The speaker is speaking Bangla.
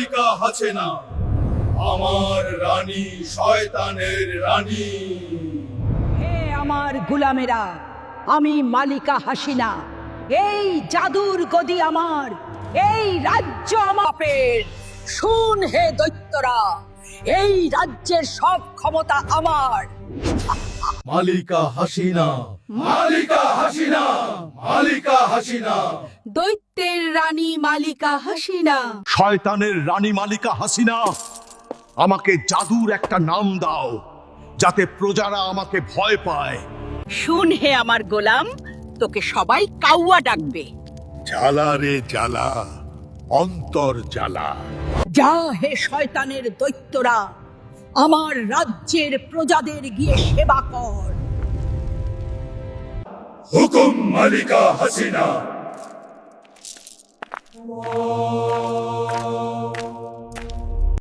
মালিকা হাসিনা আমার রানী, শয়তানের রানী। হে আমার গোলামেরা, আমি মালিকা হাসিনা। এই জাদুর গদি আমার, এই রাজ্য আমার। শুন হে দৈত্যরা, এই রাজ্যের সব ক্ষমতা আমার। মালিকা হাসিনা, মালিকা হাসিনা, মালিকা হাসিনা। দৈত্যের রানী মালিকা হাসিনা। শয়তানের রানী মালিকা হাসিনা, আমাকে জাদুর একটা নাম দাও যাতে প্রজারা আমাকে ভয় পায়। শুন হে আমার গোলাম, তোকে সবাই কাউয়া ডাকবে। জ্বালা রে জ্বালা, অন্তর জ্বালা। যা হে শয়তানের দৈত্যরা, আমার রাজ্যের প্রজাদের গিয়ে সেবা কর। হুকুম মালিকা হাসিনা।